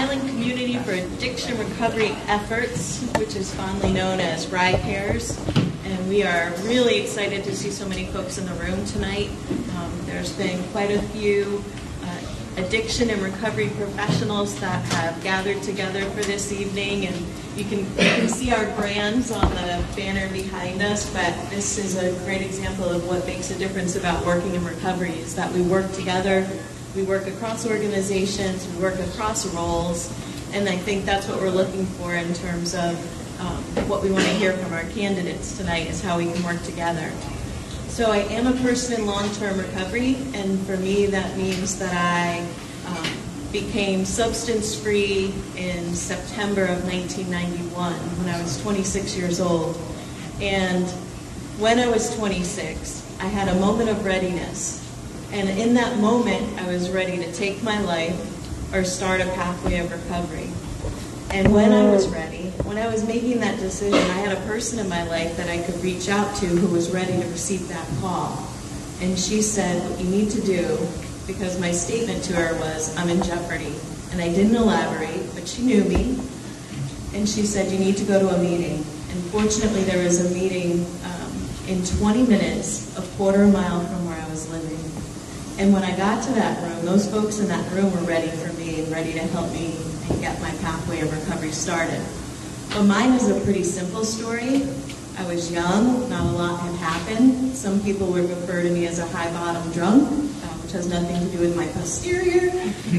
Island Community for Addiction Recovery Efforts, which is fondly known as Rye Cares. And we are really excited to see so many folks in the room tonight. There's been quite a few addiction and recovery professionals that have gathered together for this evening, and you can see our brands on the banner behind us, but this is a great example of what makes a difference about working in recovery, is that we work together, we work across organizations, we work across roles, and I think that's what we're looking for in terms of what we want to hear from our candidates tonight, is how we can work together. So I am a person in long-term recovery, and for me that means that I became substance-free in September of 1991 when I was 26 years old. And when I was 26, I had a moment of readiness. And in that moment, I was ready to take my life or start a pathway of recovery. And when I was ready, when I was making that decision, I had a person in my life that I could reach out to who was ready to receive that call. And she said, what you need to do, because my statement to her was, I'm in jeopardy. And I didn't elaborate, but she knew me. And she said, you need to go to a meeting. And fortunately, there was a meeting in 20 minutes, a quarter mile from where I was living. And when I got to that room, those folks in that room were ready for me and ready to help me and get my pathway of recovery started. But mine is a pretty simple story. I was young, not a lot had happened. Some people would refer to me as a high-bottom drunk, which has nothing to do with my posterior,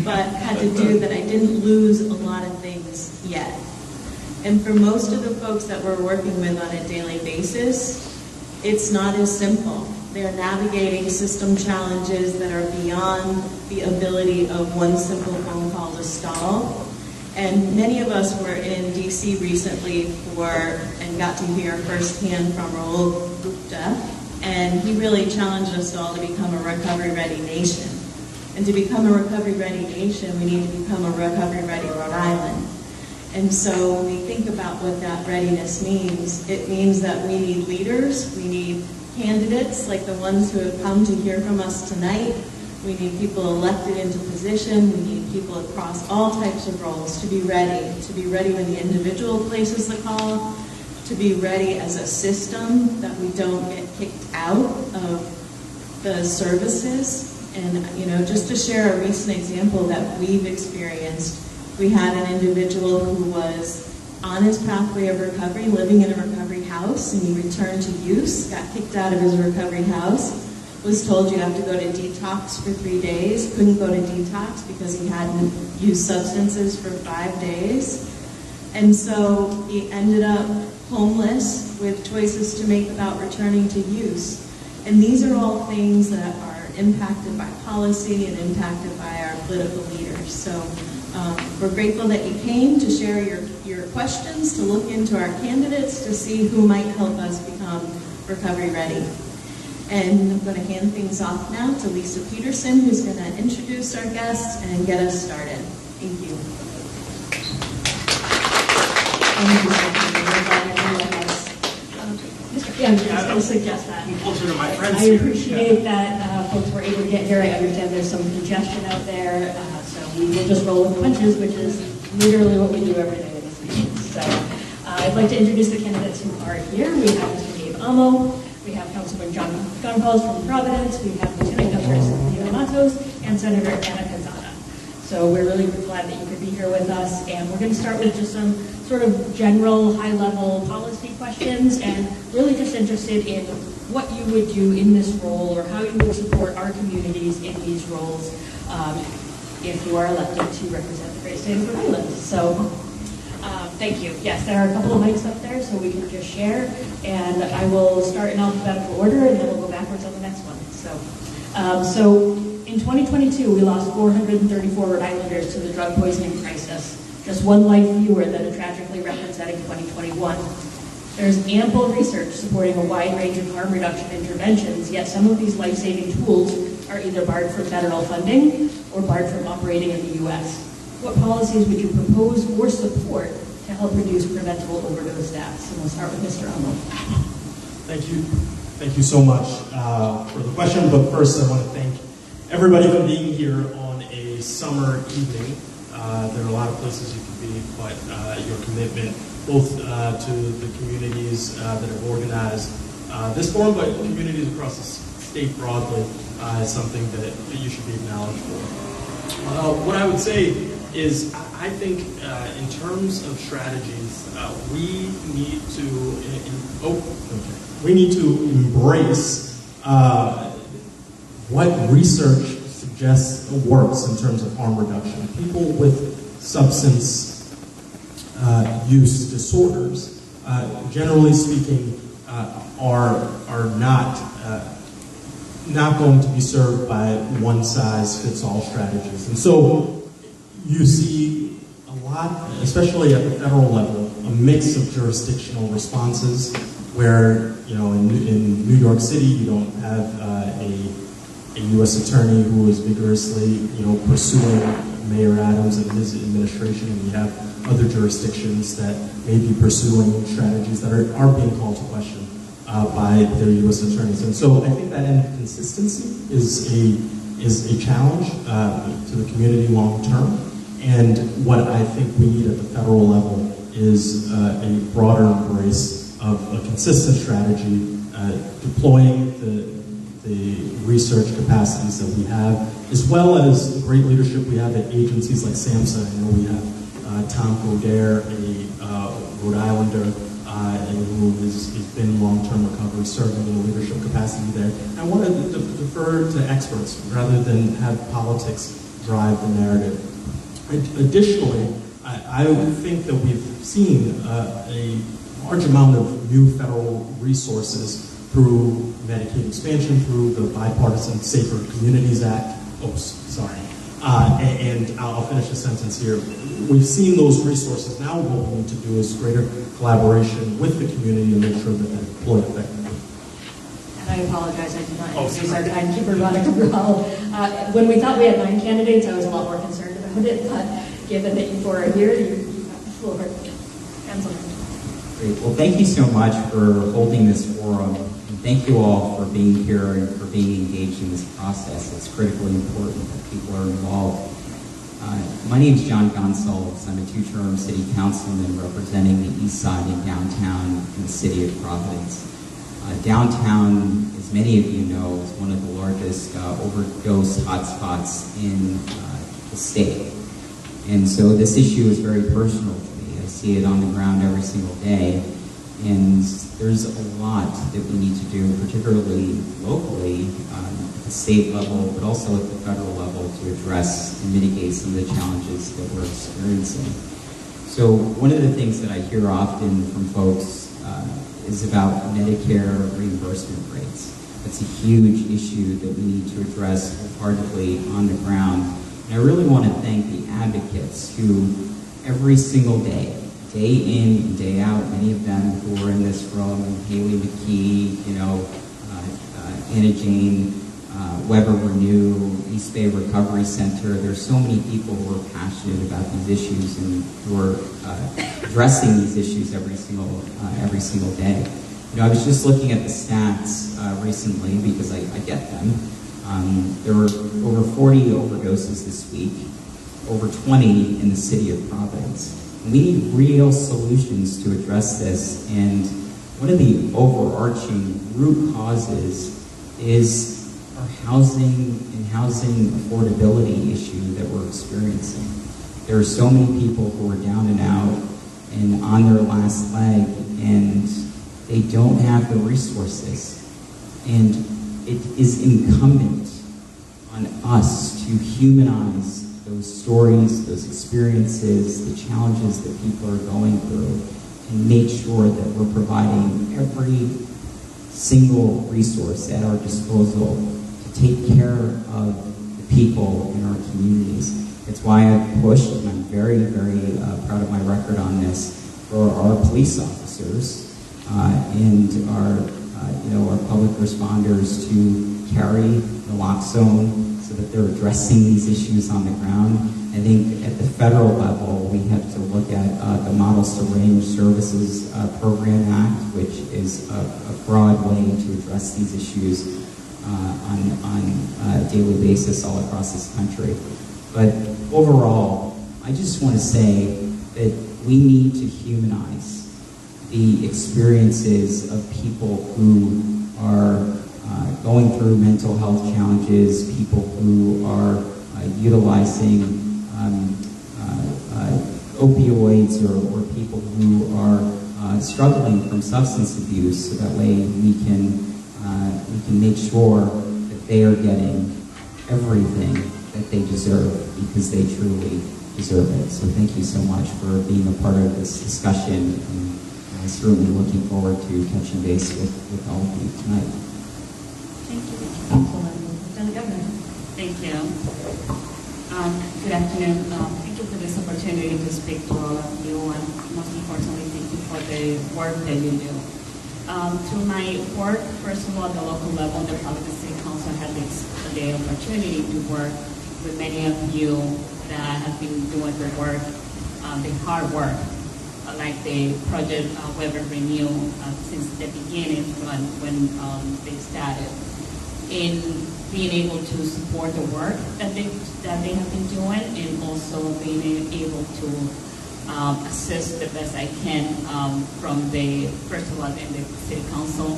but had to do that I didn't lose a lot of things yet. And for most of the folks that we're working with on a daily basis, it's not as simple. They're navigating system challenges that are beyond the ability of one simple phone call to stall. And many of us were in DC recently and got to hear firsthand from Rhode, and he really challenged us all to become a recovery-ready nation. And to become a recovery-ready nation, we need to become a recovery-ready Rhode Island. And so when we think about what that readiness means, it means that we need leaders, we need candidates like the ones who have come to hear from us tonight. We need people elected into position. We need people across all types of roles to be ready when the individual places the call, to be ready as a system that we don't get kicked out of the services. And, just to share a recent example that we've experienced, we had an individual who was on his pathway of recovery, living in a recovery house, and he returned to use, got kicked out of his recovery house, was told you have to go to detox for 3 days, couldn't go to detox because he hadn't used substances for 5 days. And so he ended up homeless with choices to make about returning to use. And these are all things that are impacted by policy and impacted by our political leaders. So we're grateful that you came to share your questions, to look into our candidates, to see who might help us become recovery ready. And I'm going to hand things off now to Lisa Peterson, who's going to introduce our guests and get us started. Thank you. Yeah, I was just going to suggest that. Closer to my friends. I appreciate that folks were able to get here. I understand there's some congestion out there, so we will just roll with the punches, which is literally what we do every day in these meetings. So I'd like to introduce the candidates who are here. We have Mr. Dave Amo, we have Councilman John Gonfalves from Providence, we have Lieutenant Governor Cynthia Matos, and Senator Anna Quezada. So we're really glad that you could be here with us, and we're going to start with just some sort of general, high-level policy questions, and really just interested in what you would do in this role or how you would support our communities in these roles if you are elected to represent the great state of Rhode Island. So thank you. Yes, there are a couple of mics up there, so we can just share, and I will start in alphabetical order, and then we'll go backwards on the next one. So in 2022, we lost 434 Rhode Islanders to the drug poisoning crisis, just one life fewer than a tragically record-setting 2021. There's ample research supporting a wide range of harm reduction interventions, yet some of these life-saving tools are either barred from federal funding or barred from operating in the U.S. What policies would you propose or support to help reduce preventable overdose deaths? And we'll start with Mr. Amo. Thank you. Thank you so much for the question. But first, I want to thank everybody for being here on a summer evening. There are a lot of places you can be, but your commitment both to the communities that have organized this forum, but communities across the state broadly, is something that you should be acknowledged for. What I would say is, I think in terms of strategies, we need to embrace what research suggests works in terms of harm reduction. People with substance use disorders, generally speaking, are not going to be served by one-size-fits-all strategies. And so you see a lot, especially at the federal level, a mix of jurisdictional responses where, in New York City, you don't have a U.S. attorney who is vigorously, pursuing Mayor Adams and his administration, and you have other jurisdictions that may be pursuing strategies that are being called to question by their U.S. attorneys. And so I think that inconsistency is a challenge to the community long term. And what I think we need at the federal level is a broader embrace of a consistent strategy, deploying the research capacities that we have, as well as the great leadership we have at agencies like SAMHSA. I know we have Tom Godair, a Rhode Islander, who has been in long-term recovery, serving in a leadership capacity there. I want to defer to experts rather than have politics drive the narrative. Additionally, I think that we've seen a large amount of new federal resources through Medicaid expansion, through the bipartisan Safer Communities Act. And I'll finish the sentence here. We've seen those resources. Now what we need to do is greater collaboration with the community to make sure that they're deployed effectively. And I apologize, I did not introduce our timekeeper, Veronica Bruhal. When we thought we had 9 candidates, I was a lot more concerned about it, but given that you four are here, you have the floor. Hands on. Great. Well, thank you so much for holding this forum. And thank you all for being here and for being engaged in this process. It's critically important that people are involved. My name is John Gonsalves. I'm a 2-term city councilman representing the East Side and downtown in the city of Providence. Downtown, as many of you know, is one of the largest overdose hotspots in the state. And so this issue is very personal to me. I see it on the ground every single day. And there's a lot that we need to do, particularly locally, at the state level, but also at the federal level, to address and mitigate some of the challenges that we're experiencing. So one of the things that I hear often from folks is about Medicare reimbursement rates. That's a huge issue that we need to address wholeheartedly on the ground. And I really want to thank the advocates who every single day in and day out, many of them who are in this room, Haley McKee, Anna Jane, Weber Renew, East Bay Recovery Center. There's so many people who are passionate about these issues and who are addressing these issues every single day. I was just looking at the stats recently because I get them. There were over 40 overdoses this week, over 20 in the city of Providence. We need real solutions to address this, and one of the overarching root causes is our housing and housing affordability issue that we're experiencing. There are so many people who are down and out and on their last leg, and they don't have the resources. And it is incumbent on us to humanize those stories, those experiences, the challenges that people are going through, and make sure that we're providing every single resource at our disposal to take care of the people in our communities. It's why I've pushed, and I'm very, very proud of my record on this, for our police officers and our public responders to carry naloxone so that they're addressing these issues on the ground. I think at the federal level, we have to look at the Model Syringe Services Program Act, which is a broad way to address these issues on a daily basis all across this country. But overall, I just want to say that we need to humanize the experiences of people who are going through mental health challenges, people who are utilizing opioids, or people who are struggling from substance abuse, so that way we can make sure that they are getting everything that they deserve, because they truly deserve it. So thank you so much for being a part of this discussion, and I'm certainly looking forward to touching base with all of you tonight. Thank you, Councilman. Lieutenant Governor. Thank you. Good afternoon. Thank you for this opportunity to speak to all of you, and most importantly, thank you for the work that you do. Through my work, first of all, at the local level, the Providence City Council had the opportunity to work with many of you that have been doing the work, the hard work, like the project Weber Renew since the beginning when they started, in being able to support the work that they have been doing, and also being able to assist the best I can from the, first of all, in the City Council,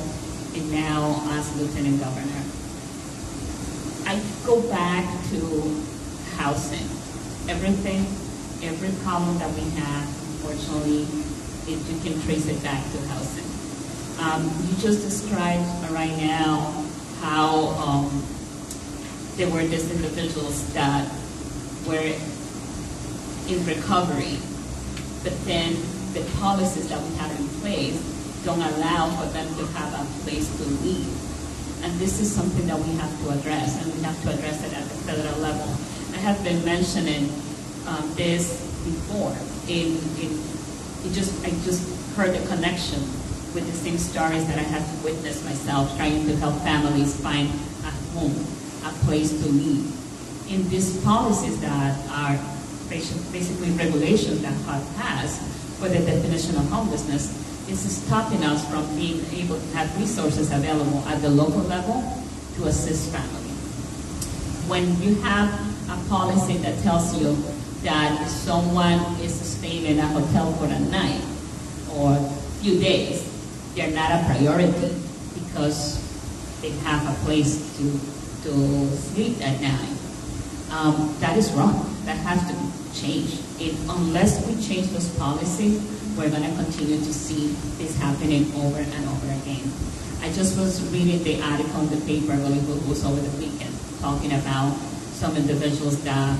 and now as Lieutenant Governor. I go back to housing. Every problem that we have, unfortunately, you can trace it back to housing. You just described right now how there were these individuals that were in recovery, but then the policies that we have in place don't allow for them to have a place to live. And this is something that we have to address, and we have to address it at the federal level. I have been mentioning this before. I just heard the connection with the same stories that I had to witness myself, trying to help families find a home, a place to live. In these policies that are basically regulations that HUD has for the definition of homelessness, is stopping us from being able to have resources available at the local level to assist family. When you have a policy that tells you that if someone is staying in a hotel for a night or a few days, they're not a priority because they have a place to sleep at night. That is wrong. That has to be changed. Unless we change those policies, we're going to continue to see this happening over and over again. I just was reading the article in the paper, it was over the weekend, talking about some individuals that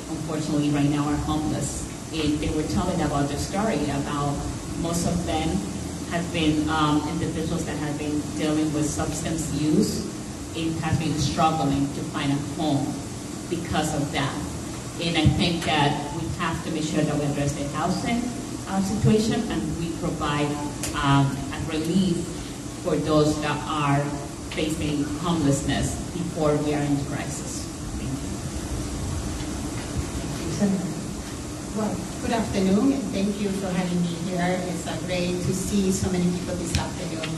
unfortunately right now are homeless. They were telling about the story about most of them have been individuals that have been dealing with substance use and have been struggling to find a home because of that. And I think that we have to make sure that we address the housing situation, and we provide a relief for those that are facing homelessness before we are in crisis. Thank you. Well, good afternoon, and thank you for having me here. It's great to see so many people this afternoon.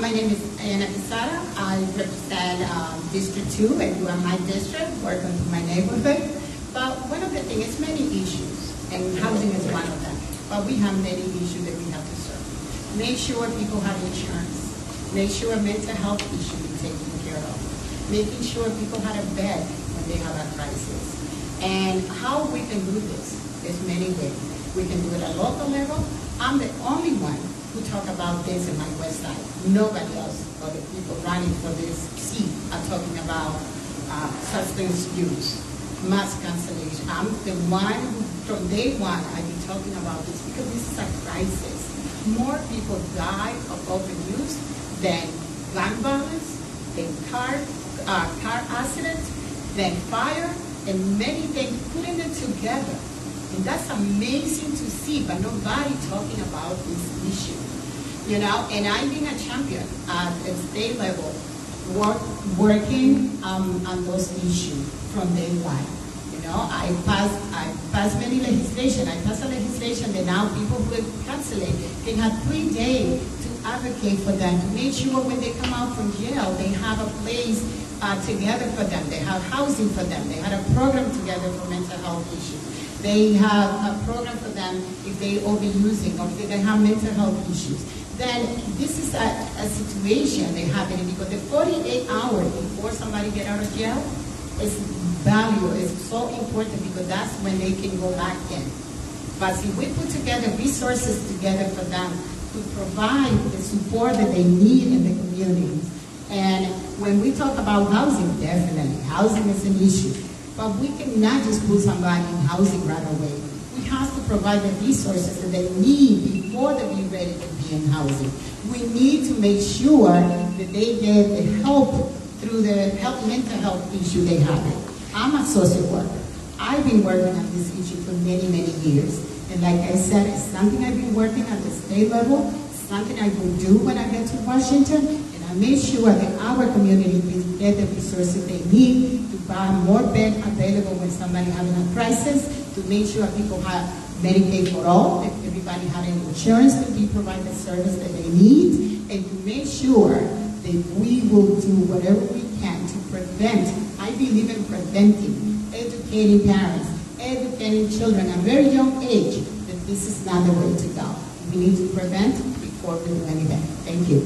My name is Ana Pisara. I represent District 2, and you are my district, working in my neighborhood. But one of the things is many issues, and housing is one of them. But we have many issues that we have to serve. Make sure people have insurance. Make sure mental health issues are taken care of. Making sure people have a bed when they have a crisis. And how we can do this, there's many ways. We can do it at local level. I'm the only one who talk about this in my website. Nobody else, or the people running for this seat, are talking about substance use, mass cancellation. I'm the one who, from day one, I've been talking about this because this is a crisis. More people die of overuse than gun violence, than car accidents, than fire, and many things, putting it together. And that's amazing to see, but nobody talking about this issue. You know, and I've been a champion at the state level, working on those issues from day one. You know, I passed many legislation. I passed a legislation that now people who cancel it can have 3 days to advocate for them, to make sure when they come out from jail, they have a place together for them. They have housing for them. They had a program together for mental health issues. They have a program for them if they overusing or if they have mental health issues. Then this is a situation that's happening because the 48 hours before somebody get out of jail is valuable. It's so important because that's when they can go back in. But if we put together resources together for them to provide the support that they need in the communities. And when we talk about housing, definitely, housing is an issue. But we cannot just put somebody in housing right away. We have to provide the resources that they need before they be ready to be in housing. We need to make sure that they get the help through the mental health issue they have. I'm a social worker. I've been working on this issue for many, many years. And like I said, it's something I've been working at the state level, something I will do when I get to Washington, and I make sure that our community will get the resources they need to buy more beds available when somebody having a crisis, to make sure people have Medicaid for all, that everybody having insurance to be provide the service that they need, and to make sure that we will do whatever we can to prevent. I believe in preventing, educating parents, educating children at a very young age that this is not the way to go. We need to prevent before we do anything. Thank you.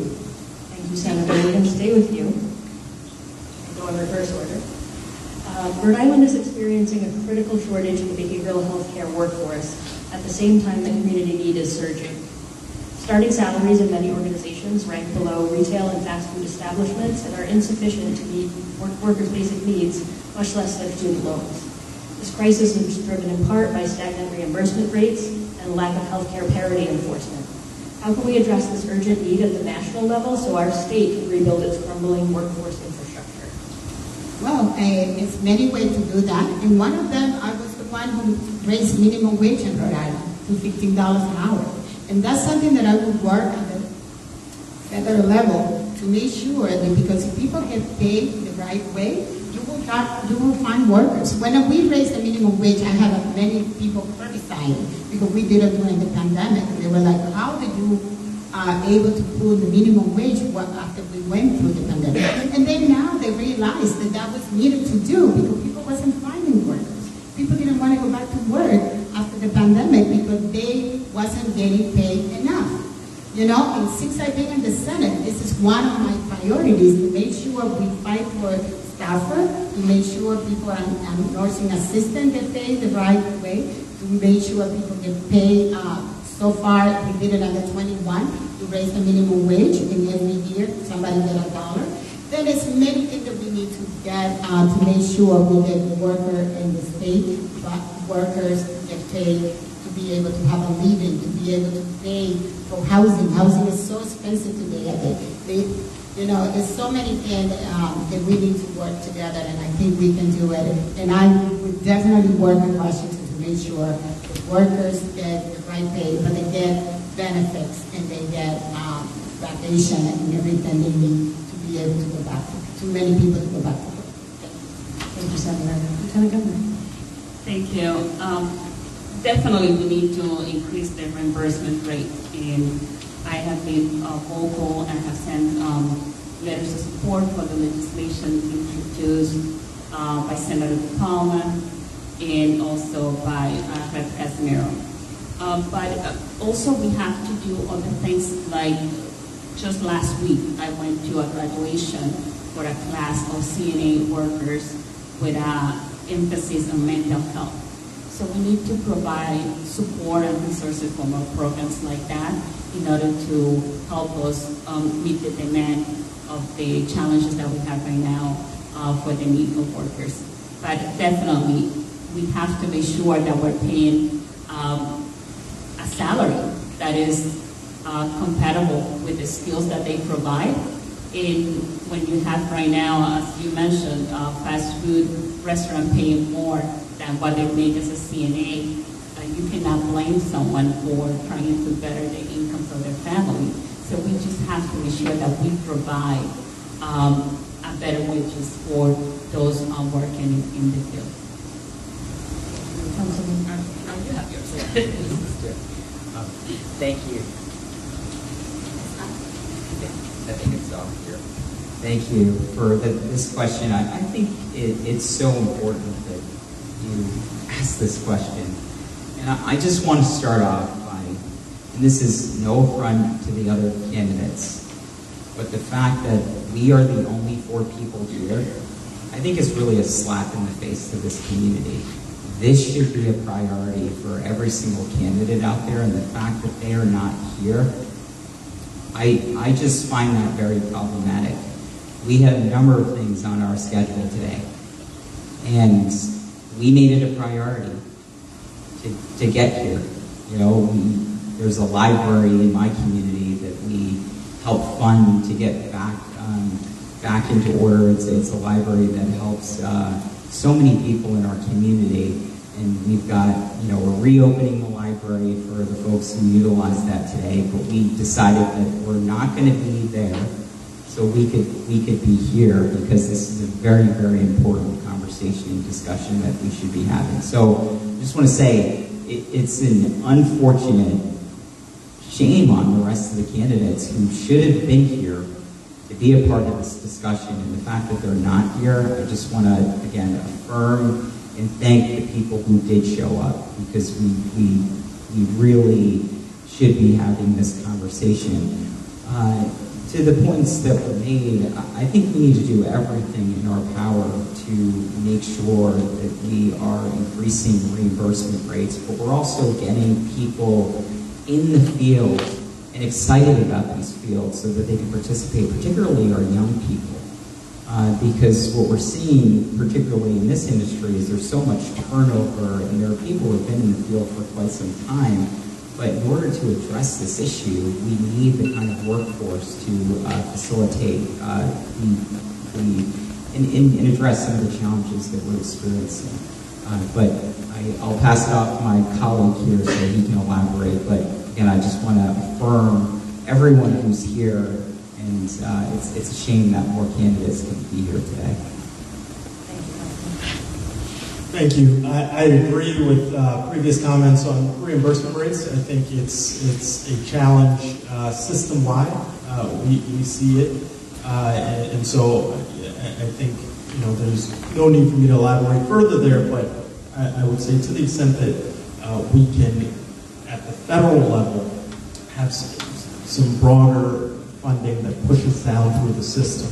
Thank you, Senator. We're going to stay with you and go in reverse order. Rhode Island is experiencing a critical shortage in the behavioral health care workforce. At the same time, the community need is surging. Starting salaries in many organizations rank below retail and fast food establishments and are insufficient to meet workers' basic needs, much less their student loans. This crisis is driven in part by stagnant reimbursement rates and lack of healthcare parity enforcement. How can we address this urgent need at the national level so our state can rebuild its crumbling workforce infrastructure? Well, it's many ways to do that. And one of them, I was the one who raised minimum wage in Rhode Island to $15 an hour. And that's something that I would work at the federal level to make sure that because if people get paid the right way, you will find workers. When we raised the minimum wage, I had many people criticizing because we did it during the pandemic. They were like, how did you able to put the minimum wage after we went through the pandemic? And then now they realized that that was needed to do because people wasn't finding workers. People didn't want to go back to work after the pandemic because they wasn't getting paid enough. You know, and since I've been in the Senate, this is one of my priorities to make sure we fight for staffer, to make sure people and nursing assistant get paid the right way, to make sure people get paid. So far, we did it under 21 to raise the minimum wage, and every year somebody get $1. Then there's many things that we need to get to make sure we get the worker in the state, but workers get paid to be able to have a living, to be able to pay for housing. Housing is so expensive today. You know, there's so many things that we need to work together, and I think we can do it. And I would definitely work in Washington to make sure the workers get the right pay, but they get benefits and they get vacation and everything they need to be able to go back. Too many people to go back to work. Thank you, Senator. Lieutenant Governor. Thank you. Definitely we need to increase the reimbursement rate. And I have been vocal and have sent letters of support for the legislation introduced by Senator Palmer and also by Rep. Casimiro. But also we have to do other things like just last week I went to a graduation for a class of CNA workers with an emphasis on mental health. So we need to provide support and resources for more programs like that in order to help us meet the demand of the challenges that we have right now for the need of workers. But definitely, we have to make sure that we're paying a salary that is compatible with the skills that they provide. And when you have right now, as you mentioned, fast food restaurant paying more than what they make as a CNA, you cannot blame someone for trying to better the incomes of their family. So we just have to make sure that we provide a better wages for those working in the field. You have yours. Thank you. I think it's off here. Thank you for this question. I think it's so important that you ask this question. And I just want to start off by, and this is no affront to the other candidates, but the fact that we are the only 4 people here, I think is really a slap in the face to this community. This should be a priority for every single candidate out there, and the fact that they are not here, I just find that very problematic. We had a number of things on our schedule today, and we made it a priority to get here. You know, there's a library in my community that we help fund to get back into order. It's a library that helps so many people in our community, and we've got, you know, we're reopening the library for the folks who utilize that today, but we decided that we're not going to be there so we could be here, because this is a very, very important conversation and discussion that we should be having. So I just want to say it's an unfortunate shame on the rest of the candidates who should have been here to be a part of this discussion, and the fact that they're not here, I just want to, again, affirm and thank the people who did show up, because we really should be having this conversation. To the points that were made, I think we need to do everything in our power to make sure that we are increasing reimbursement rates, but we're also getting people in the field and excited about these fields so that they can participate, particularly our young people. Because what we're seeing, particularly in this industry, is there's so much turnover, and there are people who have been in the field for quite some time. But in order to address this issue, we need the kind of workforce to facilitate and address some of the challenges that we're experiencing. But I'll pass it off to my colleague here so he can elaborate. But again, I just want to affirm everyone who's here, and it's a shame that more candidates can be here today. Thank you. I agree with previous comments on reimbursement rates. I think it's a challenge system-wide. We see it, and so I think, you know, there's no need for me to elaborate further there. But I would say, to the extent that we can, at the federal level, have some broader funding that pushes down through the system,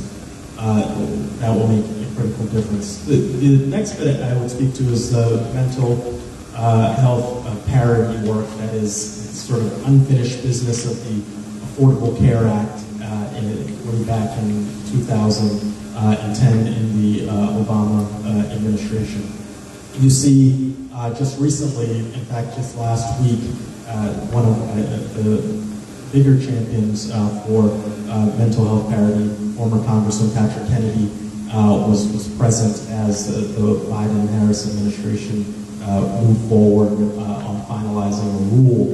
that will make a critical difference. The next bit I would speak to is the mental health parity work that is sort of unfinished business of the Affordable Care Act way back in 2010 in the Obama administration. You see, just recently, in fact, just last week, one of the bigger champions for mental health parity, former Congressman Patrick Kennedy, was present as the Biden-Harris administration moved forward on finalizing a rule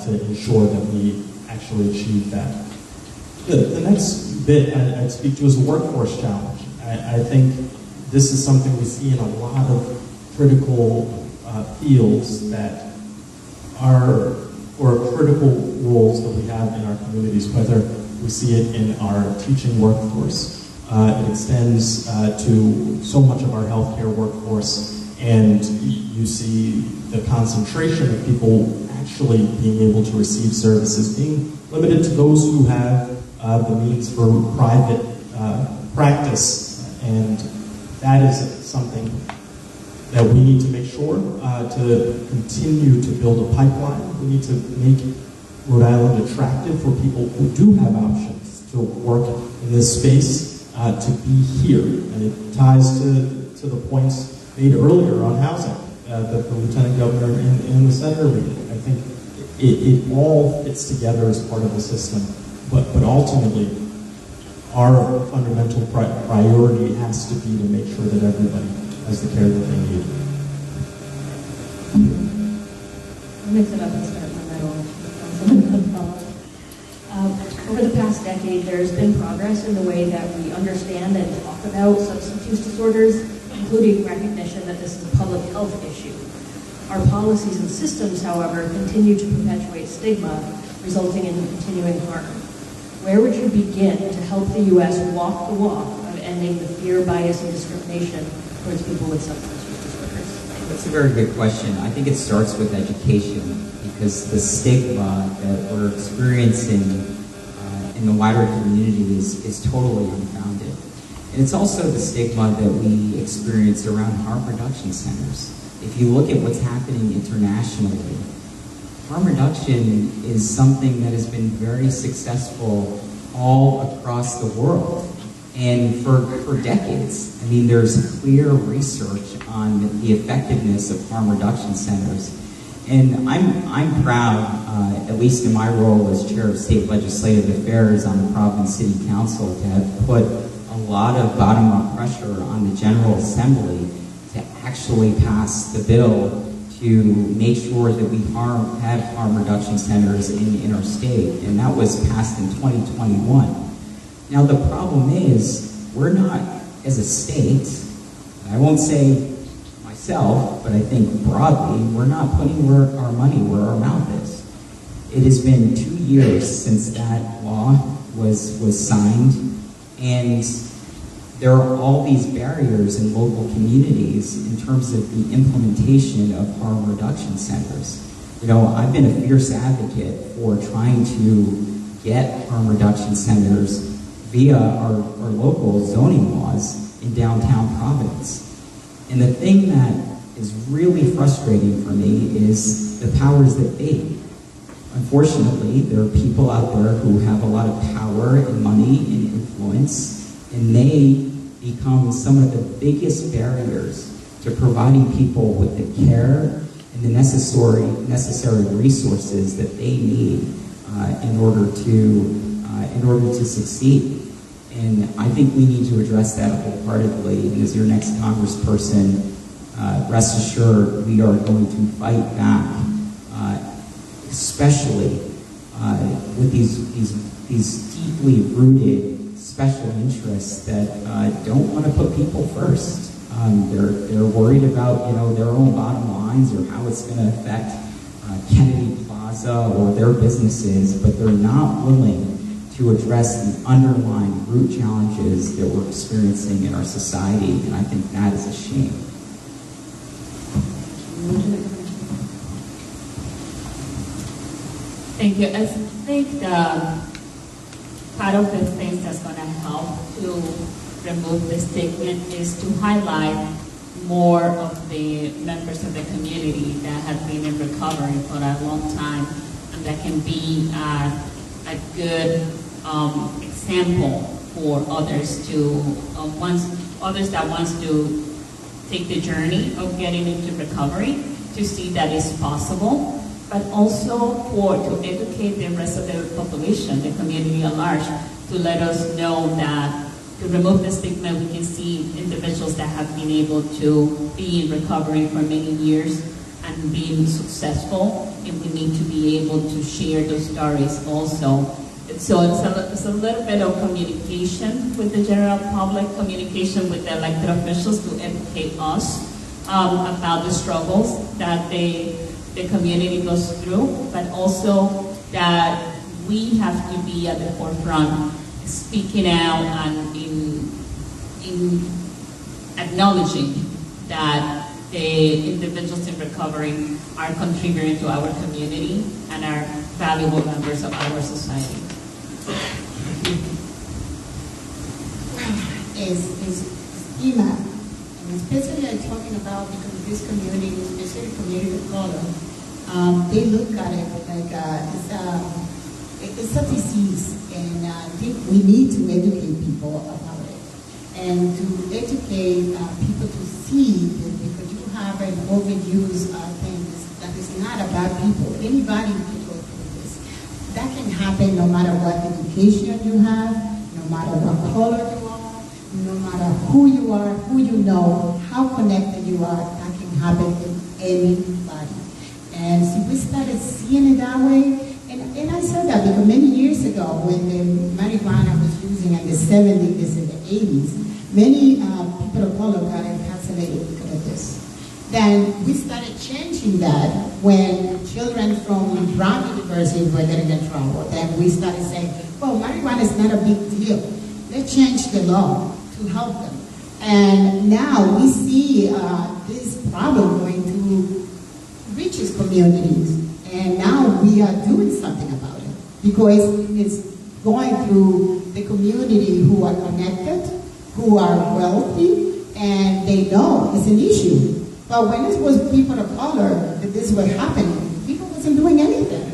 to ensure that we actually achieve that. The next bit I'd speak to is a workforce challenge. I think this is something we see in a lot of critical fields that are, or critical roles that we have in our communities, whether we see it in our teaching workforce. It extends to so much of our healthcare workforce, and you see the concentration of people actually being able to receive services being limited to those who have the means for private practice, and that is something that we need to make sure to continue to build a pipeline. We need to make Rhode Island attractive for people who do have options to work in this space, to be here. And it ties to the points made earlier on housing that the Lieutenant Governor and the Senator made. I think it all fits together as part of the system. But ultimately, our fundamental priority has to be to make sure that everybody has the care that they need. I'll mix it up and start with my own. Over the past decade, there's been progress in the way that we understand and talk about substance use disorders, including recognition that this is a public health issue. Our policies and systems, however, continue to perpetuate stigma, resulting in continuing harm. Where would you begin to help the U.S. walk the walk of ending the fear, bias, and discrimination towards people with substance use disorders? That's a very good question. I think it starts with education, because the stigma that we're experiencing in the wider community is totally unfounded. And it's also the stigma that we experience around harm reduction centers. If you look at what's happening internationally, harm reduction is something that has been very successful all across the world. And for decades, I mean, there's clear research on the effectiveness of harm reduction centers. And I'm proud, at least in my role as chair of state legislative affairs on the Providence City Council, to have put a lot of bottom-up pressure on the General Assembly to actually pass the bill to make sure that we have harm reduction centers in our state. And that was passed in 2021. Now, the problem is, we're not, as a state, I won't say myself, but I think broadly, we're not putting our money where our mouth is. It has been 2 years since that law was signed, and there are all these barriers in local communities in terms of the implementation of harm reduction centers. You know, I've been a fierce advocate for trying to get harm reduction centers via our local zoning laws in downtown Providence. And the thing that is really frustrating for me is the powers that be. Unfortunately, there are people out there who have a lot of power and money and influence, and they become some of the biggest barriers to providing people with the care and the necessary resources that they need in order to succeed. And I think we need to address that wholeheartedly. And as your next congressperson, rest assured we are going to fight back, especially with these deeply rooted special interests that don't want to put people first. They're worried about their own bottom lines or how it's going to affect Kennedy Plaza or their businesses, but they're not willing to address the underlying root challenges that we're experiencing in our society, and I think that is a shame. Thank you. I think part of the things that's going to help to remove the stigma is to highlight more of the members of the community that have been in recovery for a long time, and that can be a good example for others that wants to take the journey of getting into recovery, to see that it's possible, but also to educate the rest of the population, the community at large, to let us know that to remove the stigma, we can see individuals that have been able to be in recovery for many years and being successful, and we need to be able to share those stories also. So it's a little bit of communication with the general public, communication with the elected officials to educate us about the struggles that the community goes through, but also that we have to be at the forefront, speaking out and in acknowledging that the individuals in recovery are contributing to our community and are valuable members of our society. Is schema, and especially I'm talking about this community, especially community of color, they look at it like it's a disease, and I think we need to educate people about it, and to educate people to see that because you have an overuse thing that is not about people. Anybody can go through this. That can happen no matter what education you have, no matter what color you are, no matter who you are, who you know, how connected you are. That can happen to anybody. And so we started seeing it that way. And I said that because many years ago, when the marijuana was using in the 70s and the 80s, many people of color got incarcerated because of this. Then we started changing that when children from Brown University were getting in trouble. Then we started saying, well, marijuana is not a big deal. Let's change the law to help them. And now we see this problem going reaches communities. And now we are doing something about it because it's going through the community who are connected, who are wealthy, and they know it's an issue. But when it was people of color that this was happening, people wasn't doing anything.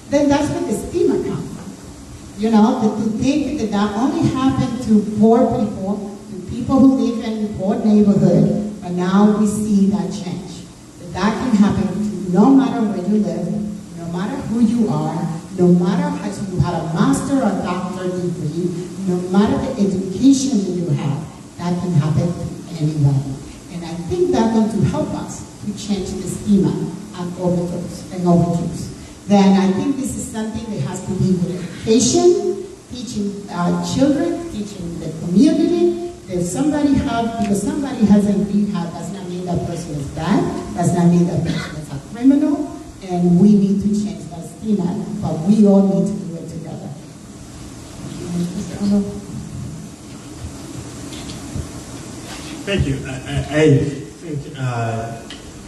Then that's where the stigma comes from. You know, to think that only happened to poor people, to people who live in poor neighborhood, but now we see that change. That can happen to no matter where you live, no matter who you are, no matter if you have a master or doctor degree, no matter the education that you have, that can happen to anyone. And I think that's going to help us to change the schema and overdose. Then I think this is something that has to be with education, teaching children, teaching the community. If somebody because somebody hasn't rehab, does not mean that person is bad, does not mean that person is a criminal, and we need to change that schema, but we all need to do it together. Mr. Ono? Thank you. I think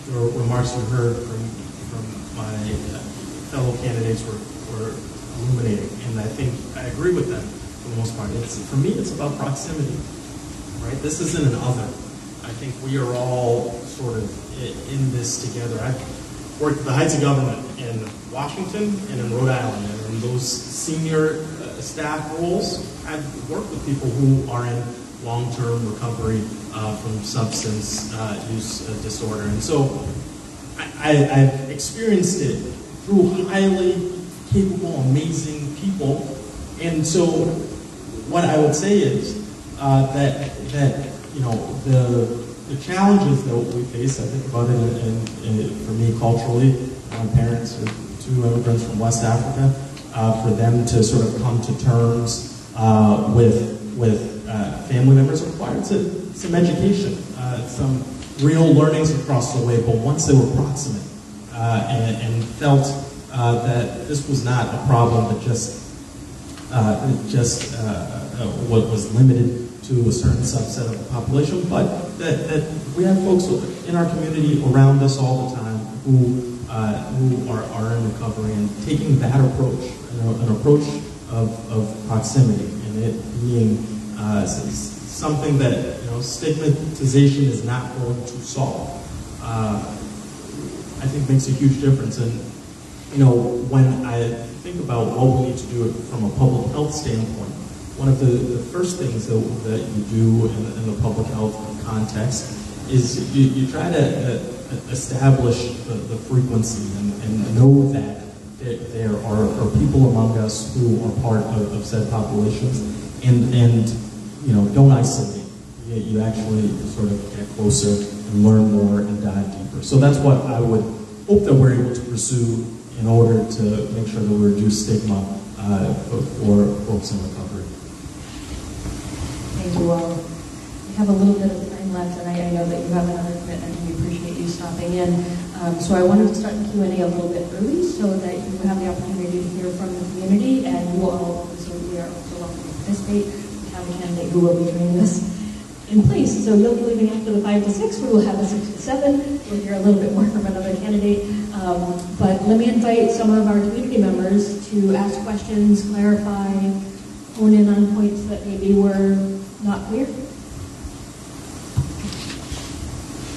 the remarks you heard from my fellow candidates were illuminating, and I think I agree with them for the most part. For me, it's about proximity, right? This isn't an other. I think we are all sort of in this together. I've worked at the heights of government in Washington and in Rhode Island, and in those senior staff roles, I've worked with people who are in long-term recovery from substance use disorder. And so I've experienced it through highly capable, amazing people. And so what I would say is that you know, the challenges that we face, I think about it for me culturally, my parents are two immigrants from West Africa, for them to sort of come to terms with family members required some education, some real learnings across the way, but once they were proximate and felt that this was not a problem that just what was limited to a certain subset of the population, but that we have folks in our community around us all the time who are in recovery and taking that approach, an approach of proximity, and it being something that stigmatization is not going to solve. I think makes a huge difference. And when I think about what we need to do from a public health standpoint, one of the first things that you do in the public health context is you try to establish the frequency and know that there are people among us who are part of said populations, and don't isolate. You actually sort of get closer and learn more and dive deeper. So that's what I would hope that we're able to pursue in order to make sure that we reduce stigma for folks in recovery. Thank you all. We have a little bit of time left, and I know that you have another commitment, and we appreciate you stopping in. So I wanted to start the Q&A a little bit early so that you have the opportunity to hear from the community, and you all, so we are also welcome to participate. We have a candidate who will be doing this in place. So you'll be leaving after the 5 to 6. We will have the 6 to 7. We'll hear a little bit more from another candidate. But let me invite some of our community members to ask questions, clarify, hone in on points that maybe were not clear.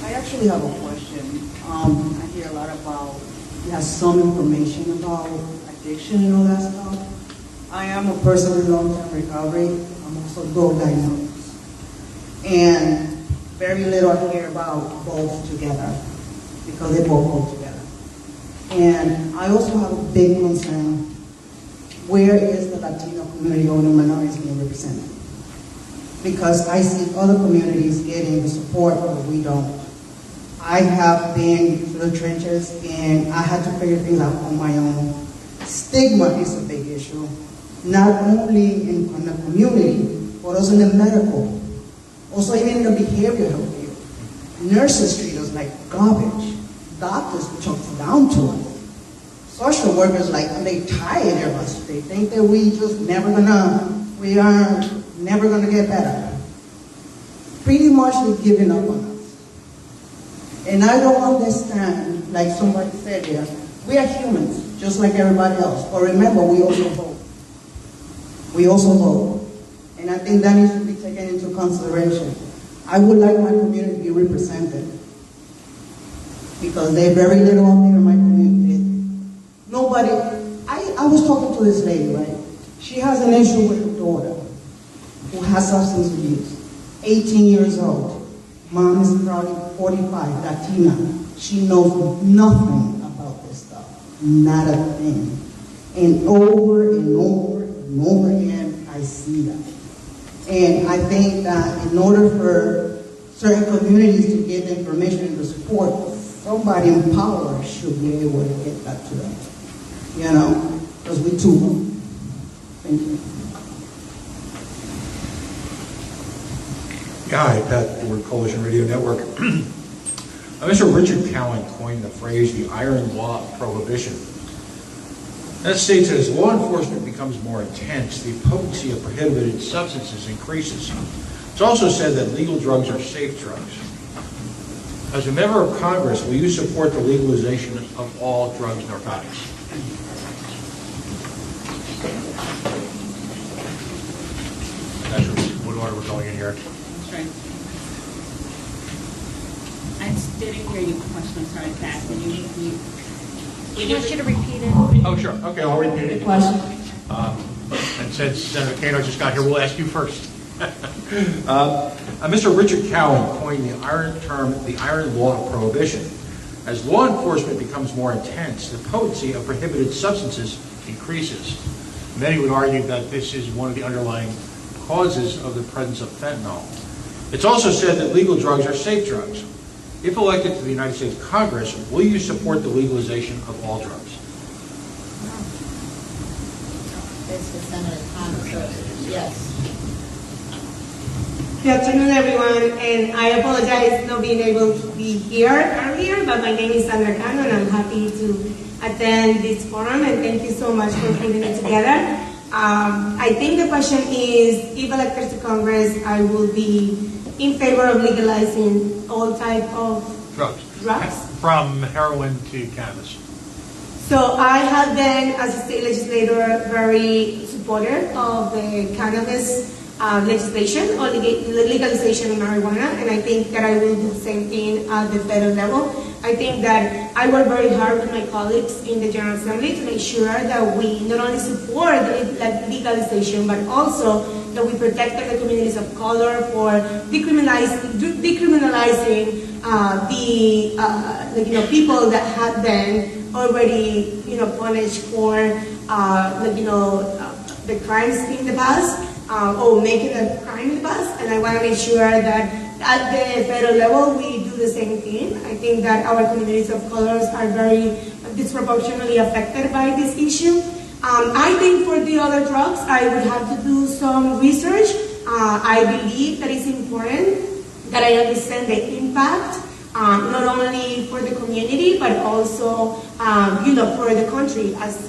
I actually have a question. I hear a lot about, you have some information about addiction and all that stuff. I am a person with long-term recovery. I'm also drug diagnosed. And very little I hear about both together because they both go together. And I also have a big concern. Where is the Latino community or the minorities being represented? Because I see other communities getting the support, but we don't. I have been through the trenches, and I had to figure things out on my own. Stigma is a big issue, not only in the community, but also in the medical, also even in the behavioral health field. Nurses treat us like garbage. Doctors talk down to us. Social workers, they tired of us. They think that we are never gonna get better. Pretty much they're giving up on us. And I don't understand, like somebody said here, we are humans, just like everybody else. But remember, we also vote. We also vote. And I think that needs to be taken into consideration. I would like my community to be represented. Because they're very little out there in my community. Nobody, I was talking to this lady, right? She has an issue with her daughter who has substance abuse. 18 years old. Mom is probably 45, Latina. She knows nothing about this stuff. Not a thing. And over and over and over again, I see that. And I think that in order for certain communities to get the information and the support, somebody in power should be able to get that to them. You know, because we too much. Thank you. Yeah, hi, Pat, Word Coalition Radio Network. Mr. Richard Cowan coined the phrase the iron law of prohibition. That states that as law enforcement becomes more intense, the potency of prohibited substances increases. It's also said that legal drugs are safe drugs. As a member of Congress, will you support the legalization of all drugs and narcotics? That's what order we're going in here. That's right. I didn't hear your question, sorry, Pat. Can you repeat? We want you to repeat it. Oh, sure. Okay, I'll repeat it. The question. And since Senator Cano just got here, we'll ask you first. Mr. Richard Cowan coined the iron law of prohibition. As law enforcement becomes more intense, the potency of prohibited substances increases. Many would argue that this is one of the underlying causes of the presence of fentanyl. It's also said that legal drugs are safe drugs. If elected to the United States Congress, will you support the legalization of all drugs? It's for Senator Cano, so yes. Good afternoon, everyone, and I apologize not being able to be here earlier, but my name is Sandra Cano, and I'm happy to attend this forum, and thank you so much for putting it together. I think the question is, if elected to Congress, I will be in favor of legalizing all type of drugs. From heroin to cannabis. So I have been, as a state legislator, very supportive of the cannabis legislation or legalization of marijuana, and I think that I will do the same thing at the federal level. I think that I work very hard with my colleagues in the General Assembly to make sure that we not only support the legalization, but also that we protect the communities of color for decriminalizing the people that have been already punished for the crimes in the past. Or making a crime in the past, and I want to make sure that at the federal level we do the same thing. I think that our communities of colors are very disproportionately affected by this issue. I think for the other drugs, I would have to do some research. I believe that it's important that I understand the impact, not only for the community, but also for the country as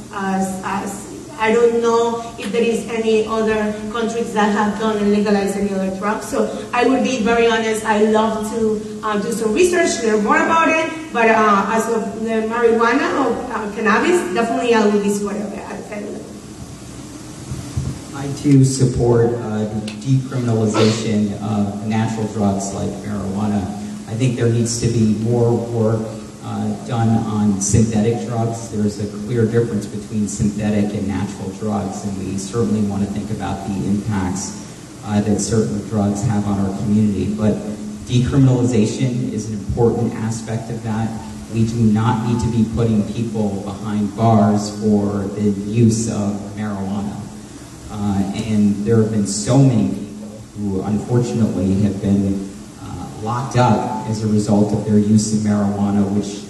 I don't know if there is any other countries that have done and legalized any other drugs. So I would be very honest, I love to do some research, learn more about it, but as of the marijuana or cannabis, definitely I will be supportive of it at the federal level. I too support decriminalization of natural drugs like marijuana. I think there needs to be more work done on synthetic drugs. There's a clear difference between synthetic and natural drugs, and we certainly want to think about the impacts that certain drugs have on our community. But decriminalization is an important aspect of that. We do not need to be putting people behind bars for the use of marijuana. And there have been so many people who unfortunately have been locked up as a result of their use of marijuana, which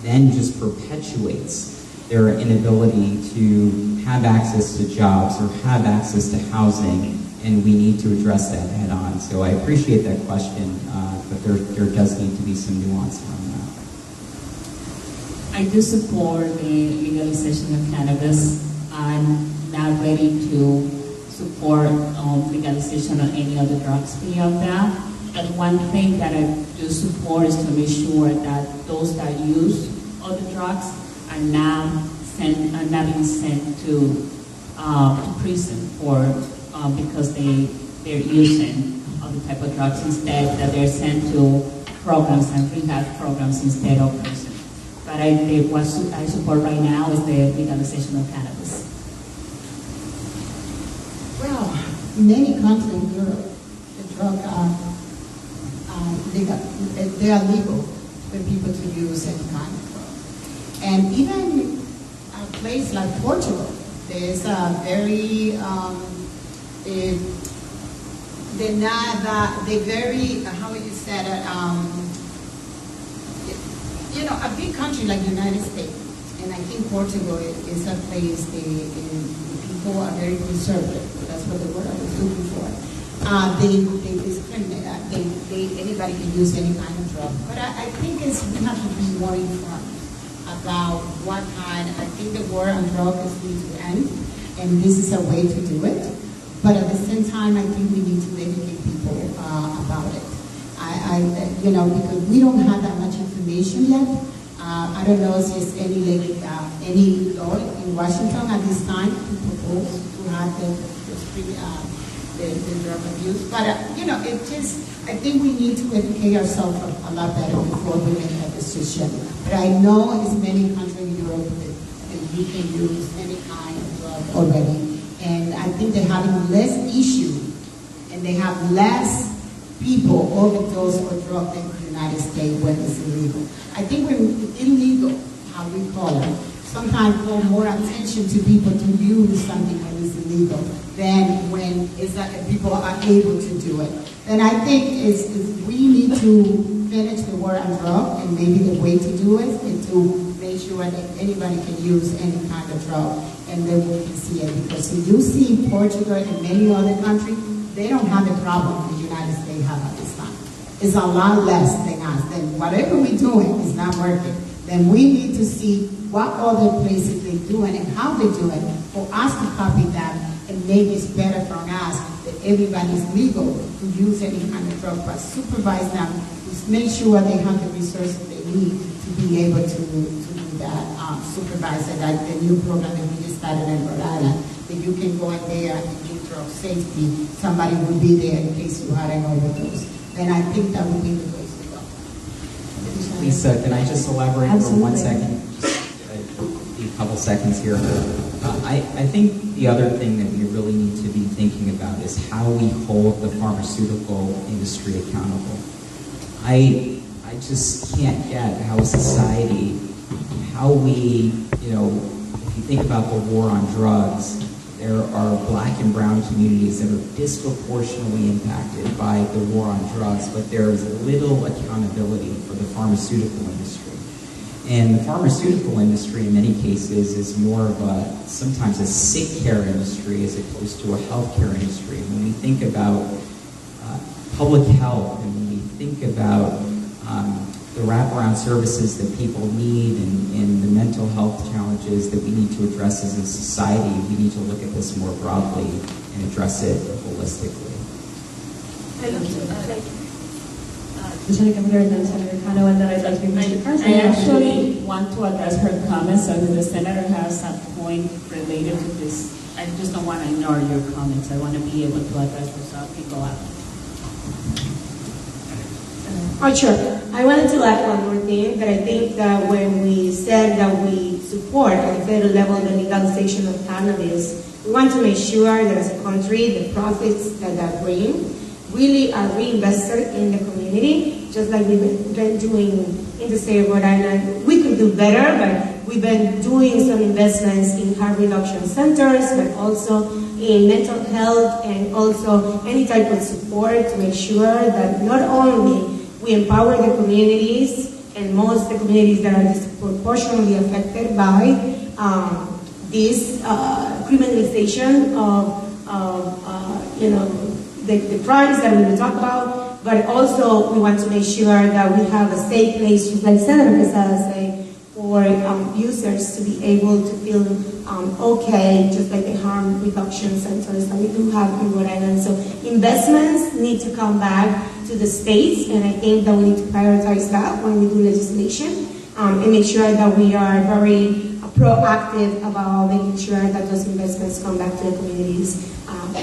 then just perpetuates their inability to have access to jobs or have access to housing, and we need to address that head on. So I appreciate that question, but there does need to be some nuance around that. I do support the legalization of cannabis. I'm not ready to support legalization of any other drugs beyond that. But one thing that I do support is to make sure that those that use all the drugs are not being sent to prison for because they're using other type of drugs. Instead, that they're sent to programs and rehab programs instead of prison. But what I support right now is the legalization of cannabis. Well, many countries in Europe, the drugs are legal. They are legal for people to use any kind of drug. And even a place like Portugal, there's a very, they very, how would you say that, you know, a big country like the United States, and I think Portugal is a place the people are very conservative. That's what the word I was looking for. They discriminate. Anybody can use any kind of drug. But I think we have to be more informed about what kind. I think the war on drugs needs to end, and this is a way to do it. But at the same time, I think we need to educate people about it. You know, because we don't have that much information yet. I don't know if there's any law in Washington at this time to propose to have the drug abuse. But, you know, I think we need to educate ourselves a lot better before we make that decision. But I know it's many countries in Europe that you can use any kind of drug already. And I think they're having less issue and they have less people overdose or drug in the United States when it's illegal. I think when illegal, how we call it, sometimes call more attention to people to use something when it's illegal than when it's like people are able to do it. And I think we need to finish the war on drug, and maybe the way to do it is to make sure that anybody can use any kind of drug, and then we can see it. Because if you see Portugal and many other countries, they don't have the problem the United States have at this time. It's a lot less than us. Then whatever we're doing is not working. Then we need to see what other places they're doing and how they do it for us to copy them and make it better for us that everybody's legal to use any kind of drug, but supervise them to make sure they have the resources they need to be able to do that. Supervise it, like the new program that we just started in Rhode Island, that you can go in there and do drug safety. Somebody will be there in case you had an overdose. Then I think that would be the way to go. Lisa, can I just elaborate Absolutely. for 1 second? Just a couple seconds here. I think the other thing that we really need to be thinking about is how we hold the pharmaceutical industry accountable. I just can't get how a society, how we, you know, if you think about the war on drugs, there are black and brown communities that are disproportionately impacted by the war on drugs, but there is little accountability for the pharmaceutical industry. And the pharmaceutical industry, in many cases, is more of sometimes a sick care industry as opposed to a healthcare industry. When we think about public health, and when we think about the wraparound services that people need and the mental health challenges that we need to address as a society, we need to look at this more broadly and address it holistically. Lieutenant Governor and then Senator Cano, and then I'd like to be Mr. President. I actually want to address her comments, so that the Senator has a point related to this. I just don't want to ignore your comments. I want to be able to address those so I can go out. Oh, sure. I wanted to add one more thing, that I think that when we said that we support at the federal level the legalization of cannabis, we want to make sure that as a country, the profits that bring really are reinvested in the community, just like we've been doing in the state of Rhode Island. We could do better, but we've been doing some investments in harm reduction centers, but also in mental health and also any type of support to make sure that not only we empower the communities, and most of the communities that are disproportionately affected by this criminalization of the crimes that we will talk about, but also we want to make sure that we have a safe place, just like Senator Quesada said, for users to be able to feel okay, just like the harm reduction centers that we do have in Rhode Island. So investments need to come back to the states, and I think that we need to prioritize that when we do legislation, and make sure that we are very proactive about making sure that those investments come back to the communities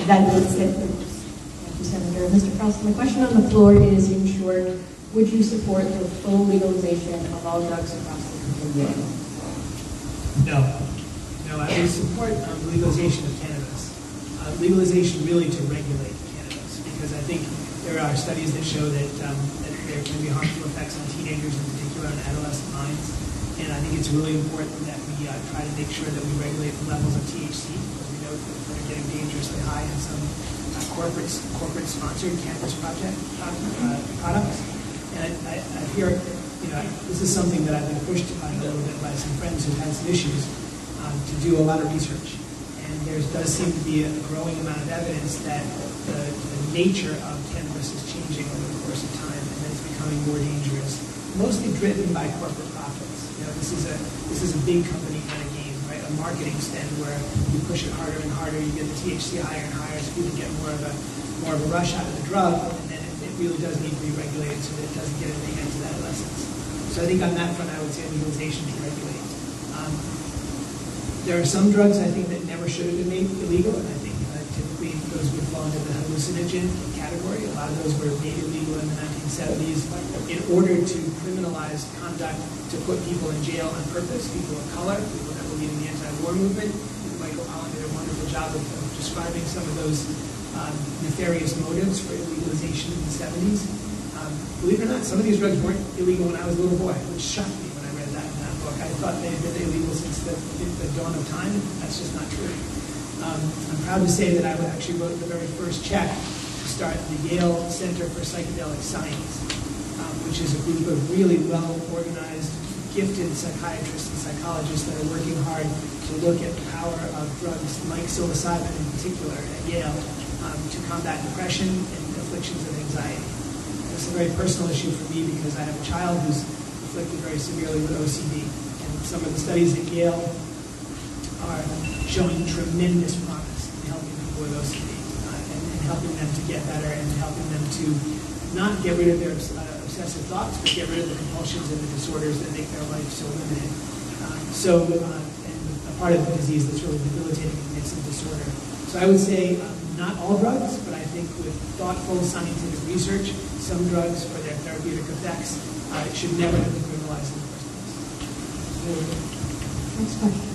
that needs it the most. Thank you, Senator. Mr. Frost, my question on the floor is, in short, would you support the full legalization of all drugs across the country? No. No, I would support the legalization of cannabis. Legalization really to regulate cannabis, because I think there are studies that show that there can be harmful effects on teenagers in particular and adolescent minds. And I think it's really important that we try to make sure that we regulate the levels of THC, because we know that they're getting dangerously high in some corporate-sponsored cannabis products. And I hear, this is something that I've been pushed on a little bit by some friends who've had some issues to do a lot of research. And there does seem to be a growing amount of evidence that the nature of cannabis is changing over the course of time, and that it's becoming more dangerous, mostly driven by corporate profits. This is a big company kind of game, right? A marketing spend where you push it harder and harder, you get the THC higher and higher, so people get more of a rush out of the drug, and then it really does need to be regulated so that it doesn't get into the hands of adolescents. So I think on that front, I would say legalization to regulate. There are some drugs I think that never should have been made illegal, and I think typically those would fall into the hallucinogen category. A lot of those were made illegal in the 1970s in order to criminalize conduct, to put people in jail on purpose, people of color, people that believe in the anti-war movement. Michael Pollan did a wonderful job of describing some of those nefarious motives for legalization in the 70s. Believe it or not, some of these drugs weren't illegal when I was a little boy, which shocked me when I read that in that book. I thought they had been illegal since the dawn of time, and that's just not true. I'm proud to say that I actually wrote the very first check to start the Yale Center for Psychedelic Science, which is a group of really well-organized, gifted psychiatrists and psychologists that are working hard to look at the power of drugs like psilocybin in particular at Yale to combat depression and afflictions of anxiety. It's a very personal issue for me because I have a child who's afflicted very severely with OCD, and some of the studies at Yale are showing tremendous promise in helping people with OCD and helping them to get better and helping them to not get rid of their obsessive thoughts, but get rid of the compulsions and the disorders that make their life so limited. And a part of the disease that's really debilitating and makes them disorder. So I would say not all drugs, but I think with thoughtful scientific research, some drugs for their therapeutic effects should never have been criminalized in the first place. Next question.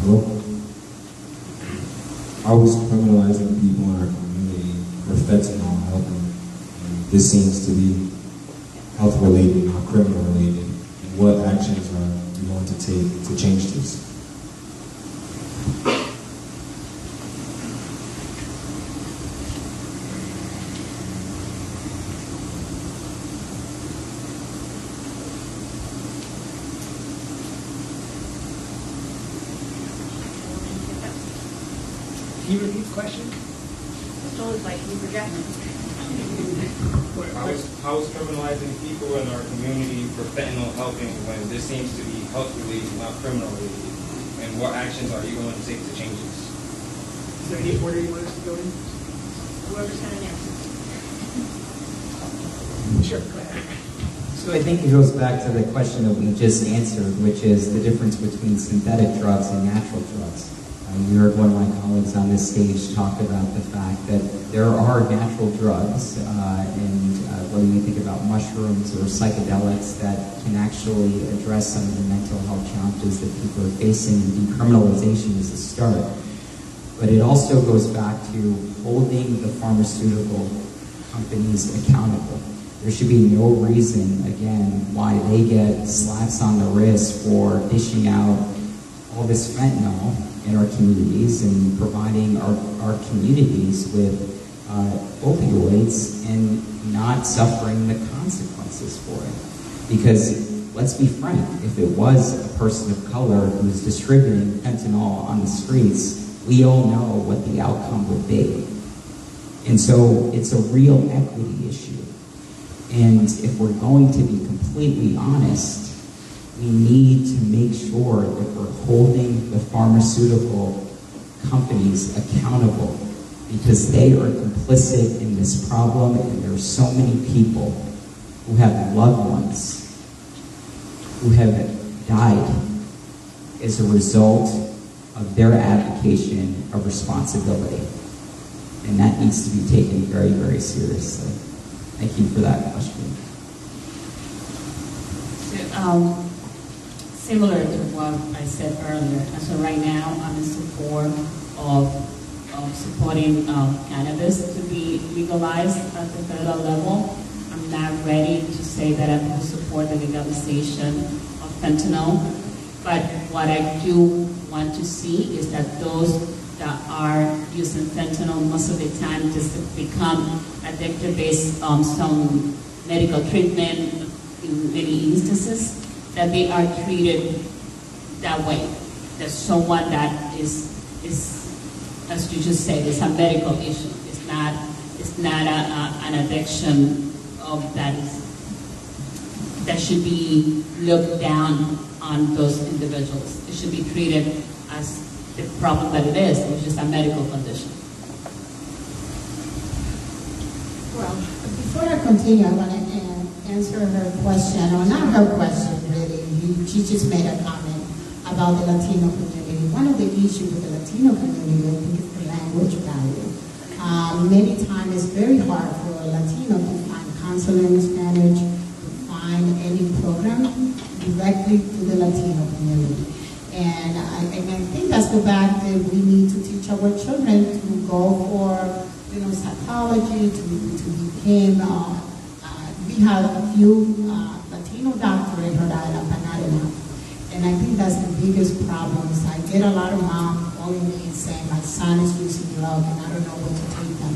Hello? Are we criminalizing people in our community for fentanyl helping? This seems to be health related, not criminal related. And what actions are we going to take to change this? Can you repeat the question? How is criminalizing people in our community for fentanyl helping when this seems to be health related, not criminal related? And what actions are you going to take to change this? Is there any order you want us to go in? Whoever's going to answer. Sure, go ahead. So I think it goes back to the question that we just answered, which is the difference between synthetic drugs and natural drugs. You heard one of my colleagues on this stage talk about the fact that there are natural drugs, and whether you think about mushrooms or psychedelics, that can actually address some of the mental health challenges that people are facing, and decriminalization is a start. But it also goes back to holding the pharmaceutical companies accountable. There should be no reason, again, why they get slaps on the wrist for dishing out all this fentanyl in our communities and providing our communities with opioids and not suffering the consequences for it. Because let's be frank, if it was a person of color who was distributing fentanyl on the streets, we all know what the outcome would be. And so it's a real equity issue. And if we're going to be completely honest, we need to make sure that we're holding the pharmaceutical companies accountable, because they are complicit in this problem, and there are so many people who have loved ones who have died as a result of their abdication of responsibility. And that needs to be taken very, very seriously. Thank you for that question. Similar to what I said earlier, so right now I'm in support of supporting cannabis to be legalized at the federal level. I'm not ready to say that I will support the legalization of fentanyl, but what I do want to see is that those that are using fentanyl most of the time just become addicted based on some medical treatment in many instances, that they are treated that way. That someone that is as you just said, it's a medical issue. It's not an addiction that should be looked down on those individuals. It should be treated as the problem that it is, which is a medical condition. Well, before I continue, I want to answer her question, or not her question really. She just made a comment about the Latino community. One of the issues with the Latino community, I think, is the language barrier. Many times it's very hard for a Latino to find counseling in Spanish, to find any program directly to the Latino community. And I think that's the fact that we need to teach our children to go for, psychology, to become, we have a few Latino doctors in Rhode Island, but not enough. And I think that's the biggest problem. I get a lot of moms calling me and saying, my son is using drugs and I don't know where to take them.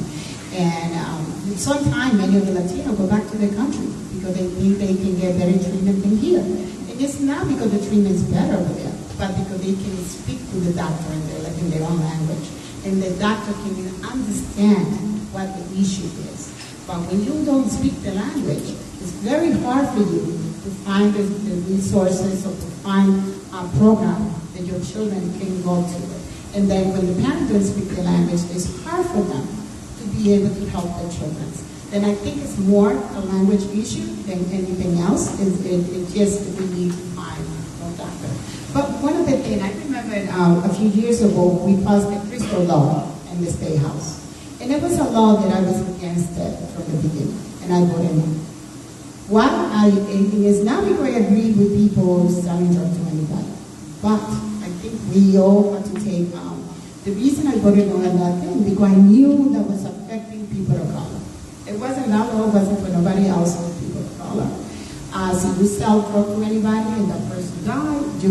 And sometimes many of the Latinos go back to their country because they think they can get better treatment than here. And it's not because the treatment is better over there, but because they can speak to the doctor in their own language. And the doctor can understand what the issue is. But when you don't speak the language, it's very hard for you to find the resources or to find a program that your children can go to. And then when the parents don't speak the language, it's hard for them to be able to help their children. Then I think it's more a language issue than anything else. It's just that we need to find a doctor. But one of the things, I remember a few years ago, we passed the Crystal Law in the State House. And it was a law that I was against it from the beginning, and I voted no. It is not because I agree with people selling drugs to anybody, but I think we all have to take, the reason I voted no on that thing, because I knew that was affecting people of color. It wasn't that law, wasn't for nobody else, but people of color. So you sell drugs to anybody and that person dies,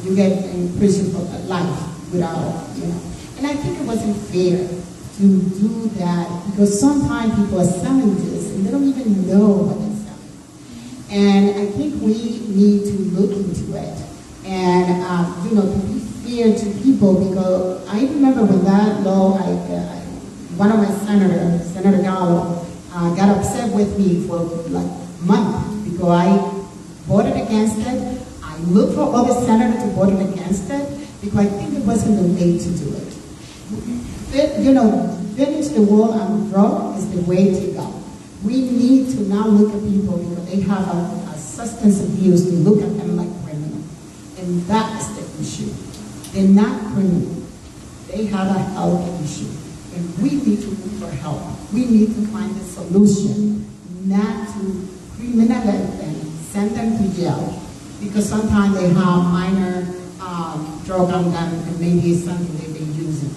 you get in prison for life without, And I think it wasn't fair to do that because sometimes people are selling this and they don't even know what they're selling. And I think we need to look into it and, to be fair to people, because I remember when that law, one of my senators, Senator Gallo, got upset with me for like months because I voted against it. I looked for other senators to vote against it because I think it wasn't the way to do it. Finish the war on drugs is the way to go. We need to now look at people because they have a substance abuse, to look at them like criminals. And that is the issue. They're not criminals. They have a health issue. And we need to look for help. We need to find a solution, not to criminalize them, send them to jail, because sometimes they have minor drug on them and maybe it's something they've been using.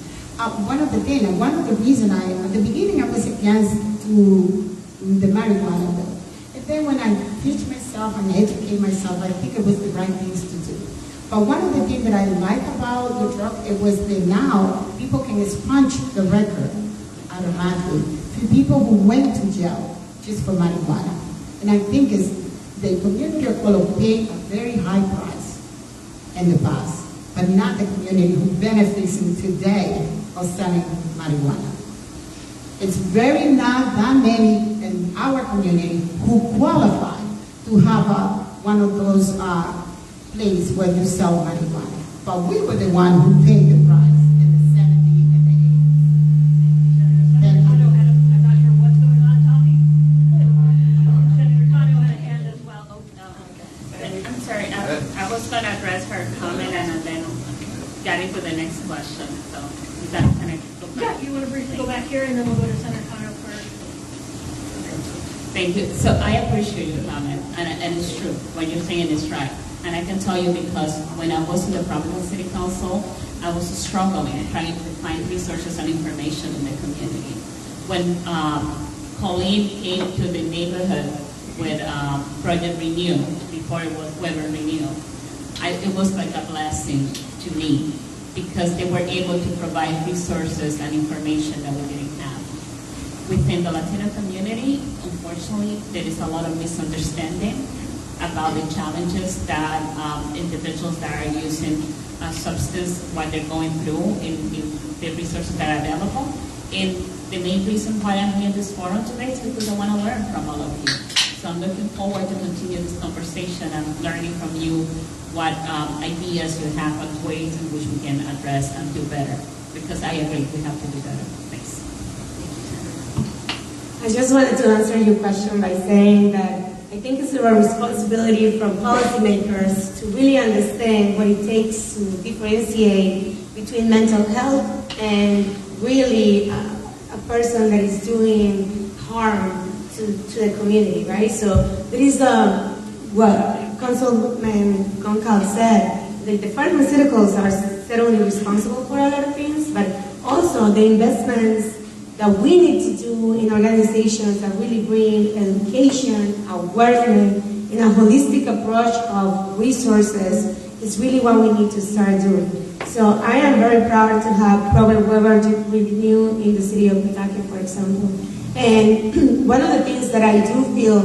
One of the things, and one of the reasons at the beginning I was against the marijuana bill. And then when I teach myself and educate myself, I think it was the right things to do. But one of the things that I like about the drug, it was that now people can expunge the record automatically for people who went to jail just for marijuana. And I think the community will pay a very high price in the past, but not the community who benefits today of selling marijuana. It's very not that many in our community who qualify to have one of those places where you sell marijuana. but we were the one who paid the price in the 70s and the 80s. Thank you. I'm not sure what's going on, Tommy. Senator Cano had a hand as well. Oh, no, okay. I'm sorry, I was going to address her comment and then get into the next question. So is that kind of go back? Yeah, you want to briefly go back here, and then we'll go to Senator Cano first. Thank you. So I appreciate your comment, and it's true. What you're saying is right. And I can tell you because when I was in the Providence City Council, I was struggling trying to find resources and information in the community. When Colleen came to the neighborhood with Project Renew, before it was Weber Renew, it was like a blessing to me because they were able to provide resources and information that we didn't have. Within the Latino community, unfortunately, there is a lot of misunderstanding about the challenges that individuals that are using substance, what they're going through in the resources that are available. And the main reason why I'm here in this forum today is because I want to learn from all of you. So I'm looking forward to continue this conversation and learning from you what ideas you have on ways in which we can address and do better. Because I agree, we have to do better. Thanks. I just wanted to answer your question by saying that I think it's our responsibility from policymakers to really understand what it takes to differentiate between mental health and really a person that is doing harm to the community, right? So there is what Councilman Goncalves said, the pharmaceuticals are certainly responsible for a lot of things, but also the investments that we need to do in organizations that really bring education, awareness, and a holistic approach of resources is really what we need to start doing. So I am very proud to have Robert Weber Renew in the city of Pitaki, for example. And one of the things that I do feel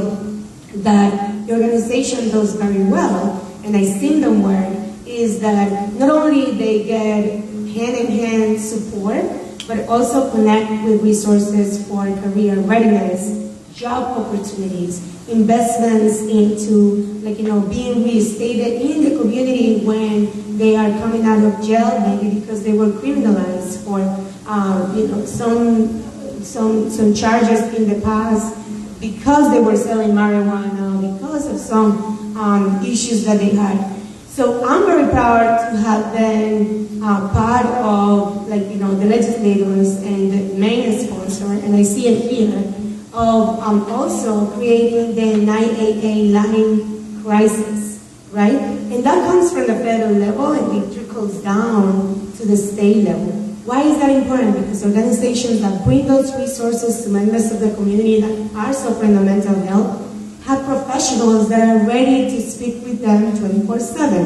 that the organization does very well, and I seen them work, is that not only they get hand-in-hand support, but also connect with resources for career readiness, job opportunities, investments into, being reinstated in the community when they are coming out of jail, maybe because they were criminalized for, some charges in the past because they were selling marijuana, because of some issues that they had. So I'm very proud to have been part of, the legislators and the main sponsor, and I see it here, of also creating the 9AA line crisis, right? And that comes from the federal level and it trickles down to the state level. Why is that important? Because organizations that bring those resources to members of the community that are suffering from mental health have professionals that are ready to speak with them 24/7.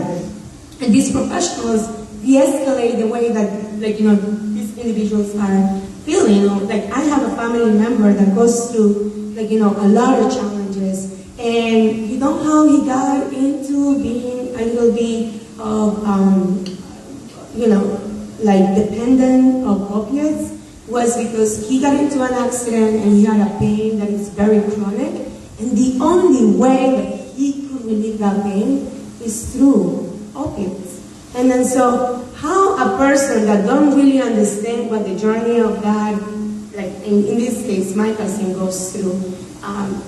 And these professionals de-escalate the way that, these individuals are feeling. I have a family member that goes through, a lot of challenges. And you know how he got into being a little bit of, dependent of opiates was because he got into an accident and he had a pain that is very chronic. And the only way that he could relieve that pain is through opiates. And then so how a person that don't really understand what the journey of that, in this case, my cousin goes through,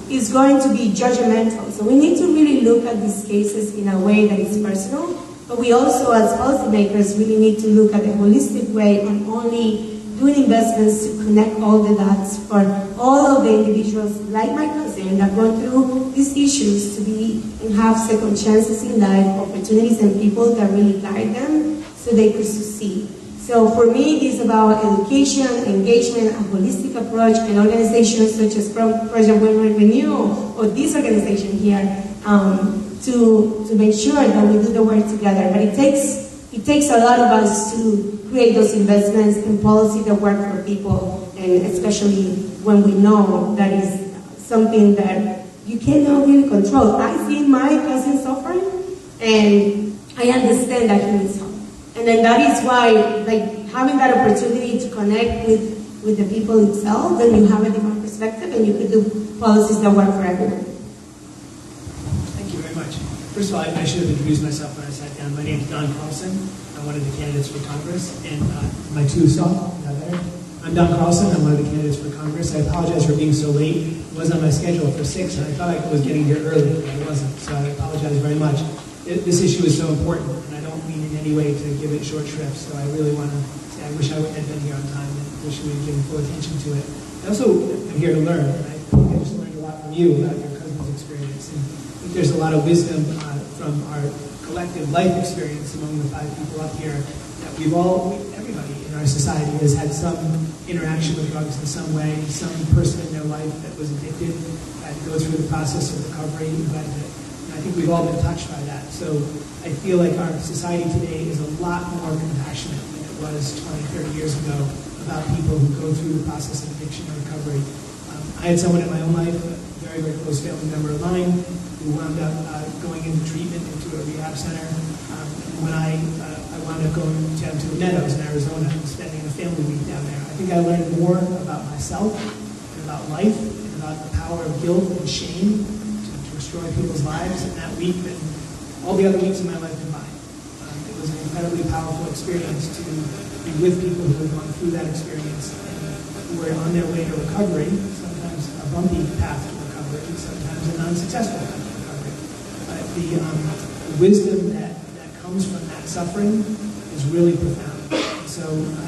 is going to be judgmental. So we need to really look at these cases in a way that is personal, but we also, as policymakers, really need to look at a holistic way on only doing investments to connect all the dots for all of the individuals, like my cousin, that go through these issues to be and have second chances in life, opportunities and people that really guide them so they could succeed. So for me, it's about education, engagement, a holistic approach, and organizations such as Project Renew or this organization here to make sure that we do the work together. But it takes a lot of us to create those investments in policy that work for people, and especially when we know that is something that you cannot really control. I see my cousin suffering, and I understand that he needs help. And then that is why, having that opportunity to connect with the people itself, then you have a different perspective and you can do policies that work for everyone. Thank you very much. First of all, I should have introduced myself when I sat down. My name is Don Carlson. I'm one of the candidates for Congress, and my two saw there. I'm Don Carlson. I'm one of the candidates for Congress. I apologize for being so late. It was on my schedule for 6, and I thought I was getting here early, but I wasn't. So I apologize very much. This issue is so important, and I don't mean in any way to give it short shrift. So I really want to say I wish I had been here on time, and wish we had given full attention to it. I also am here to learn, and I think I just learned a lot from you about your cousin's experience. And I think there's a lot of wisdom from our collective life experience among the 5 people up here that everybody in our society has had some interaction with drugs in some way, some person in their life that was addicted, had to go through the process of recovery, but I think we've all been touched by that. So I feel like our society today is a lot more compassionate than it was 20, 30 years ago about people who go through the process of addiction or recovery. I had someone in my own life, a very, very close family member of mine, who wound up going into treatment into a rehab center. When I wound up going down to the Meadows in Arizona and spending a family week down there, I think I learned more about myself and about life and about the power of guilt and shame to destroy people's lives in that week than all the other weeks in my life combined. It was an incredibly powerful experience to be with people who had gone through that experience and who were on their way to recovery, sometimes a bumpy path to recovery, sometimes a non-successful path to recovery. But the wisdom that comes from that suffering is really profound. So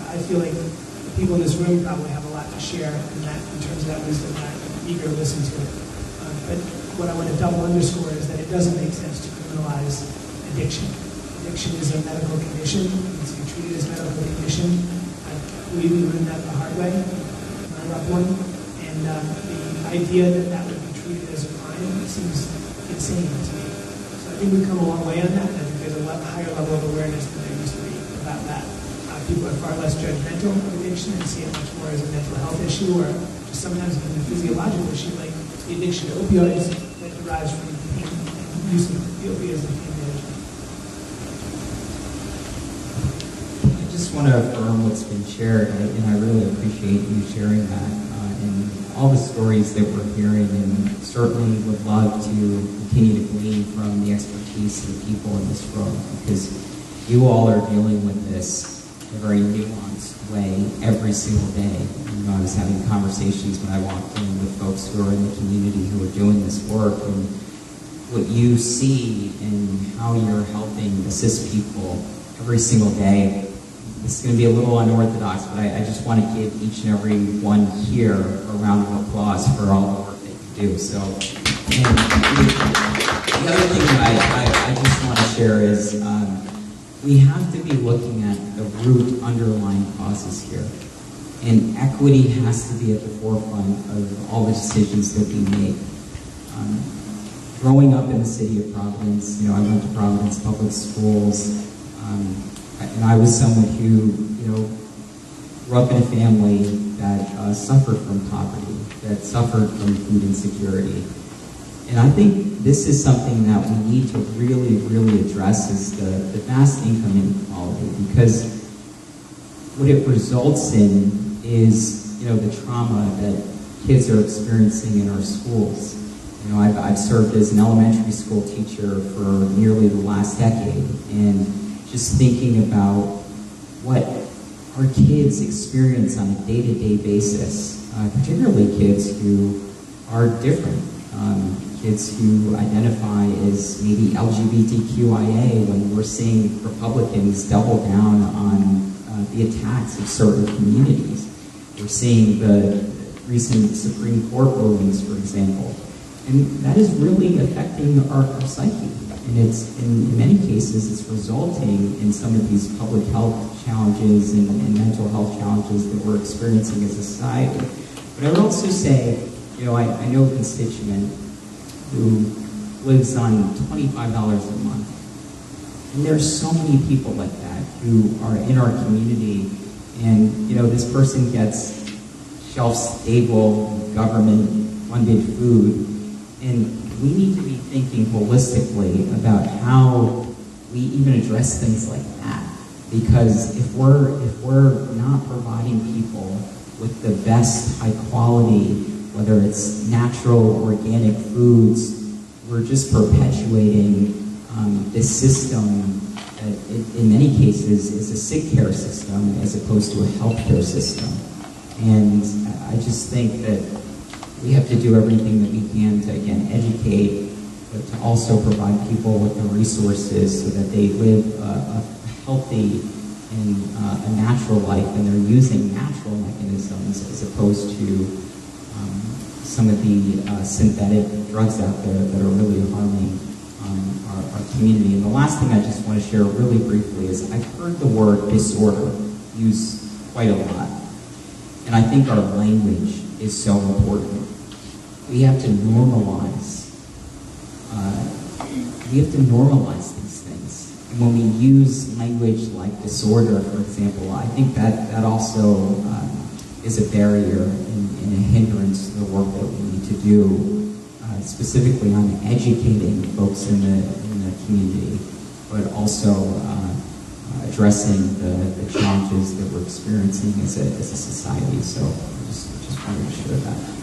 I feel like the people in this room probably have a lot to share in terms of that wisdom, and I'm eager to listen to it. But what I want to double underscore is that it doesn't make sense to criminalize addiction. Addiction is a medical condition. It needs to be treated as a medical condition. I believe we learned that the hard way, my rough one. And the idea that that would be treated as a crime seems insane to me. So I think we've come a long way on that. I think there's a higher level of awareness than there used to be about that. People are far less judgmental of addiction and see it much more as a mental health issue or just sometimes even a physiological issue like the addiction to opioids that derives from the use of the opioids and pain management. I just want to affirm what's been shared, and I really appreciate you sharing that and all the stories that we're hearing, and certainly would love to continue to glean from the expertise of the people in this room, because you all are dealing with this in a very nuanced way every single day. I was having conversations when I walked in with folks who are in the community who are doing this work, and what you see and how you're helping assist people every single day. This is going to be a little unorthodox, but I just want to give each and every one here a round of applause for all the work that you do. So, and the other thing that I just want to share is we have to be looking at the root underlying causes here. And equity has to be at the forefront of all the decisions that we make. Growing up in the city of Providence, I went to Providence Public Schools, and I was someone who, grew up in a family that suffered from poverty, that suffered from food insecurity. And I think this is something that we need to really, really address is the vast income inequality, because what it results in is, the trauma that kids are experiencing in our schools. I've served as an elementary school teacher for nearly the last decade, and just thinking about what our kids experience on a day-to-day basis, particularly kids who are different, kids who identify as maybe LGBTQIA, when we're seeing Republicans double down on the attacks of certain communities. We're seeing the recent Supreme Court rulings, for example, and that is really affecting our psyche. And it's, in many cases, it's resulting in some of these public health challenges and mental health challenges that we're experiencing as a society. But I would also say, I know a constituent who lives on $25 a month. And there's so many people like that who are in our community, and this person gets shelf-stable, government-funded food, and we need to be thinking holistically about how we even address things like that. Because if we're not providing people with the best high quality, whether it's natural, organic foods, we're just perpetuating this system, in many cases, is a sick care system as opposed to a health care system. And I just think that we have to do everything that we can to, again, educate, but to also provide people with the resources so that they live a healthy and a natural life, and they're using natural mechanisms as opposed to some of the synthetic drugs out there that are really harming our community. And the last thing I just want to share really briefly is I've heard the word disorder used quite a lot. And I think our language is so important. We have to normalize. These things. And when we use language like disorder, for example, I think that also is a barrier and a hindrance to the work that we need to do, specifically on educating folks in the community, but also addressing the challenges that we're experiencing as a society. So I just wanted to share that.